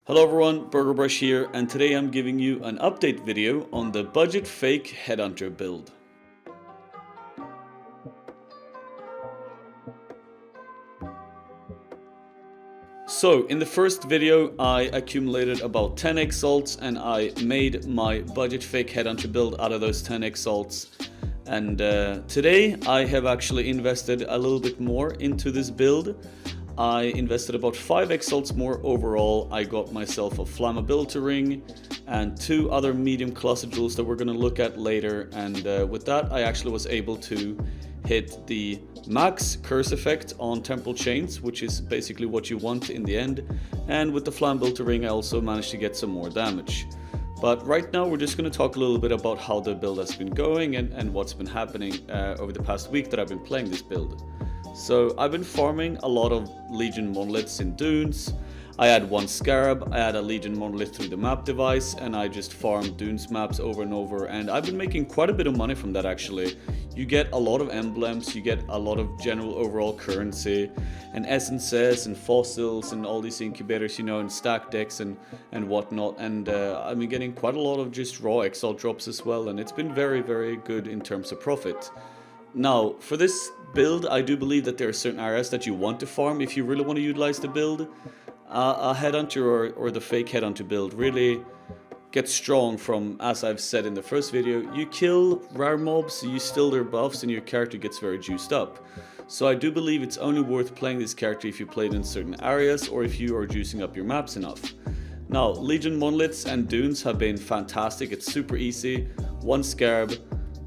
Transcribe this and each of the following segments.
Hello everyone, BurgerBrush here, and today I'm giving you an update video on the budget fake HeadHunter build. So in the first video I accumulated about 10 exalts and I made my budget fake HeadHunter build out of those 10 exalts. And today I have actually invested a little bit more into this build. I invested about 5 exalts more overall. I got myself a flammability ring and 2 other medium cluster jewels that we're going to look at later, and with that I actually was able to hit the max curse effect on temporal chains, which is basically what you want in the end, and with the flammability ring I also managed to get some more damage. But right now we're just going to talk a little bit about how the build has been going and what's been happening over the past week that I've been playing this build. So I've been farming a lot of Legion monoliths in dunes. I had 1 scarab, I had a Legion monolith through the map device, and I just farmed dunes maps over and over, and I've been making quite a bit of money from that actually. You get a lot of emblems, you get a lot of general overall currency, and essences and fossils and all these incubators, you know, and stack decks and whatnot, and I've been getting quite a lot of just raw exile drops as well, and it's been very, very good in terms of profit. Now, for this build, I do believe that there are certain areas that you want to farm if you really want to utilize the build. A HeadHunter or the fake HeadHunter build really gets strong from, as I've said in the first video, you kill rare mobs, you steal their buffs, and your character gets very juiced up. So I do believe it's only worth playing this character if you played in certain areas or if you are juicing up your maps enough. Now, Legion monoliths and dunes have been fantastic. It's super easy. 1 scarab,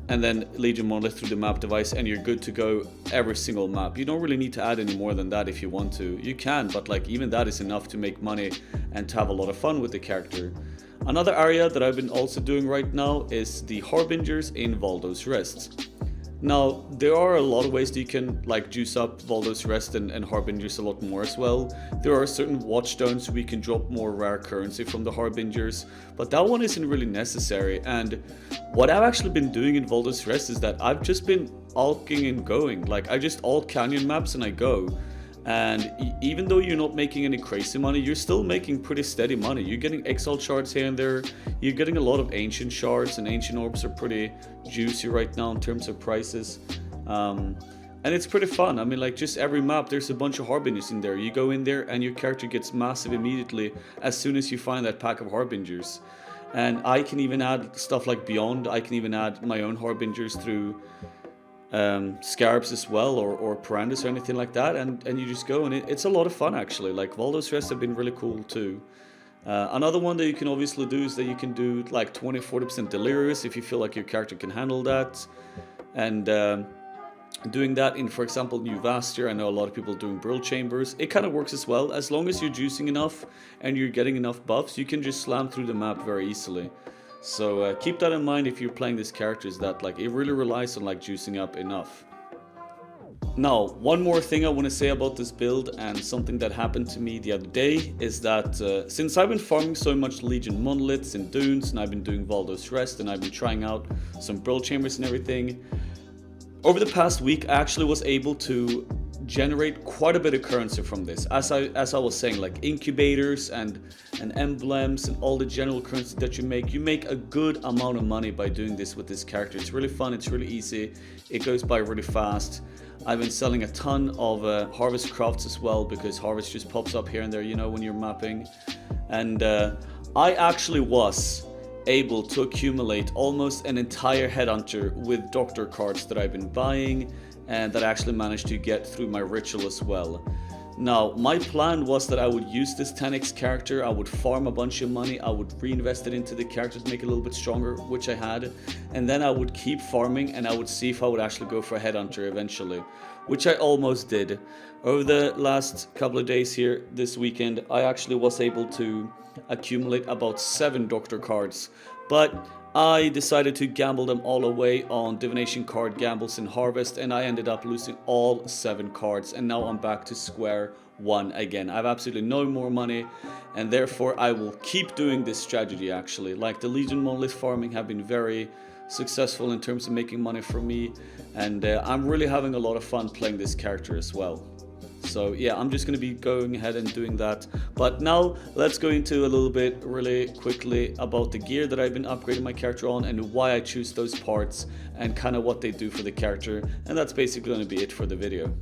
and then Legion monolith through the map device, and you're good to go every single map. You don't really need to add any more than that if you want to. You can, but like even that is enough to make money and to have a lot of fun with the character. Another area that I've been also doing right now is the Harbingers in Valdo's Rest. Now, there are a lot of ways that you can like juice up Valdo's Rest and Harbingers a lot more as well. There are certain watchstones we can drop more rare currency from the Harbingers, but that one isn't really necessary. And what I've actually been doing in Valdo's Rest is that I've just been alking and going. Like I just alt canyon maps and I go. And even though you're not making any crazy money, you're still making pretty steady money. You're getting exile shards here and there. You're getting a lot of ancient shards, and ancient orbs are pretty juicy right now in terms of prices. And it's pretty fun. I mean, like just every map there's a bunch of harbingers in there. You go in there and your character gets massive immediately as soon as you find that pack of harbingers. And I can even add stuff like beyond. I can even add my own harbingers through scarabs as well, or piranhas or anything like that, and you just go, and it's a lot of fun actually. Like Valdo's Rest have been really cool too. Another one that you can obviously do is that you can do like 20-40% delirious if you feel like your character can handle that, and doing that in, for example, New Vastir. I know a lot of people doing Brill Chambers. It kind of works as well. As long as you're juicing enough and you're getting enough buffs, you can just slam through the map very easily. So keep that in mind if you're playing this character, is that like it really relies on like juicing up enough. Now, one more thing I want to say about this build, and something that happened to me the other day, is that since I've been farming so much Legion monoliths and dunes, and I've been doing Valdo's Rest, and I've been trying out some Brill Chambers and everything, over the past week I actually was able to generate quite a bit of currency from this. As I was saying, like incubators and emblems and all the general currency that you make a good amount of money by doing this with this character. It's really fun, it's really easy, it goes by really fast. I've been selling a ton of harvest crafts as well, because harvest just pops up here and there, you know, when you're mapping. And I actually was able to accumulate almost an entire HeadHunter with doctor cards that I've been buying, and that I actually managed to get through my ritual as well. Now, my plan was that I would use this 10x character, I would farm a bunch of money, I would reinvest it into the character to make it a little bit stronger, which I had, and then I would keep farming and I would see if I would actually go for a HeadHunter eventually, which I almost did. Over the last couple of days here, this weekend, I actually was able to accumulate about 7 doctor cards, but I decided to gamble them all away on divination card gambles and harvest, and I ended up losing all 7 cards, and now I'm back to square one again. I have absolutely no more money, and therefore I will keep doing this strategy actually. Like the Legion monolith farming have been very successful in terms of making money for me, and I'm really having a lot of fun playing this character as well. So yeah, I'm just going to be going ahead and doing that. But now let's go into a little bit really quickly about the gear that I've been upgrading my character on and why I choose those parts and kind of what they do for the character. And that's basically going to be it for the video.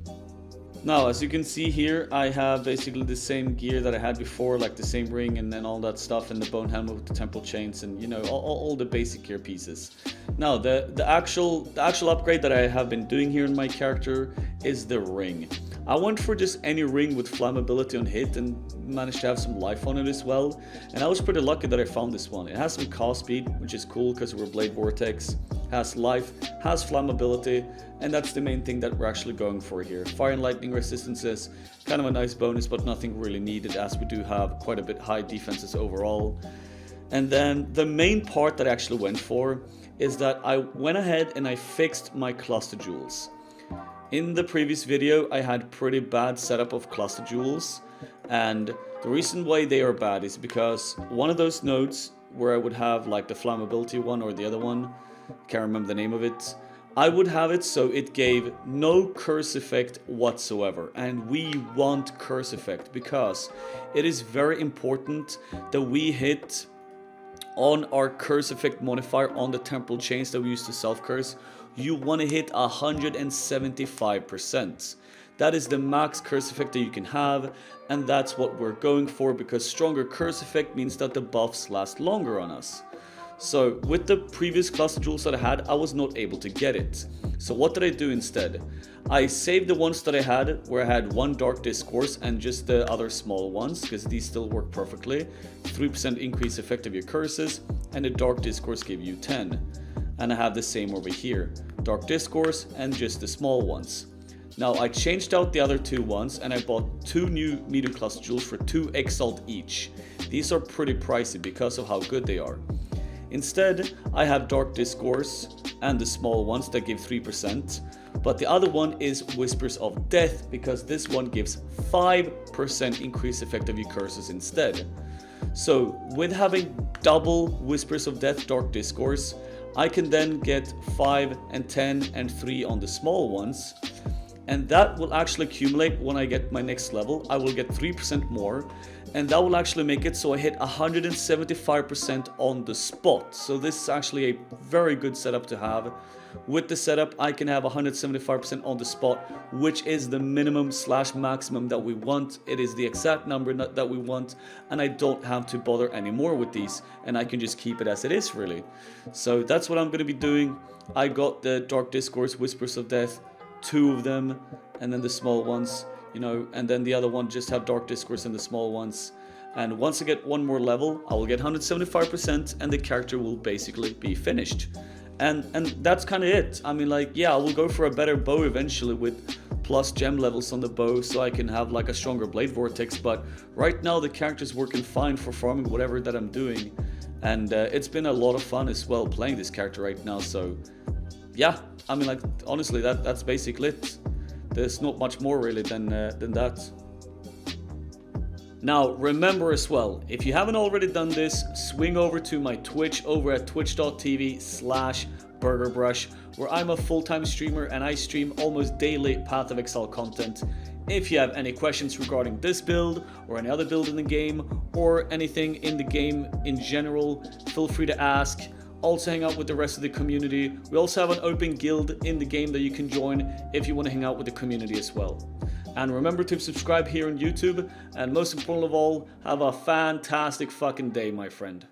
Now, as you can see here, I have basically the same gear that I had before, like the same ring and then all that stuff, and the bone helmet with the temple chains, and you know, all the basic gear pieces. Now, the actual upgrade that I have been doing here in my character is the ring. I went for just any ring with flammability on hit and managed to have some life on it as well. And I was pretty lucky that I found this one. It has some cast speed, which is cool because we're Blade Vortex, has life, has flammability, and that's the main thing that we're actually going for here. Fire and lightning resistances, kind of a nice bonus, but nothing really needed as we do have quite a bit high defenses overall. And then the main part that I actually went for is that I went ahead and I fixed my cluster jewels. In the previous video, I had pretty bad setup of cluster jewels, and the reason why they are bad is because one of those nodes where I would have like the flammability one or the other one, can't remember the name of it, I would have it so it gave no curse effect whatsoever, and we want curse effect because it is very important that we hit on our curse effect modifier on the temporal chains that we use to self-curse. You want to hit 175%. That is the max curse effect that you can have, and that's what we're going for because stronger curse effect means that the buffs last longer on us. So with the previous cluster jewels that I had, I was not able to get it. So what did I do instead? I saved the ones that I had where I had one Dark Discourse and just the other small ones because these still work perfectly. 3% increase effect of your curses, and the Dark Discourse gave you 10. And I have the same over here, Dark Discourse and just the small ones. Now I changed out the other two ones and I bought two new medium cluster jewels for 2 Exile each. These are pretty pricey because of how good they are. Instead, I have Dark Discourse and the small ones that give 3%, but the other one is Whispers of Death because this one gives 5% increase effect of your curses instead. So with having double Whispers of Death Dark Discourse, I can then get 5 and 10 and 3 on the small ones, and that will actually accumulate when I get my next level. I will get 3% more, and that will actually make it so I hit 175% on the spot. So this is actually a very good setup to have. With the setup, I can have 175% on the spot, which is the minimum / maximum that we want. It is the exact number that we want, and I don't have to bother anymore with these, and I can just keep it as it is really. So that's what I'm going to be doing. I got the Dark Discourse, Whispers of Death, 2 of them, and then the small ones, you know, and then the other one just have Dark Discourse and the small ones. And once I get one more level, I will get 175% and the character will basically be finished. And that's kind of it. I mean, like, yeah, I will go for a better bow eventually with plus gem levels on the bow so I can have like a stronger Blade Vortex, but right now the character's working fine for farming whatever that I'm doing. And it's been a lot of fun as well playing this character right now, so yeah, I mean, like, honestly, that's basically it. There's not much more really than that. Now, remember as well, if you haven't already done this, swing over to my Twitch over at twitch.tv/burgerbrush, where I'm a full-time streamer and I stream almost daily Path of Exile content. If you have any questions regarding this build or any other build in the game or anything in the game in general, feel free to ask. Also hang out with the rest of the community. We also have an open guild in the game that you can join if you want to hang out with the community as well. And remember to subscribe here on YouTube, and most important of all, have a fantastic fucking day, my friend.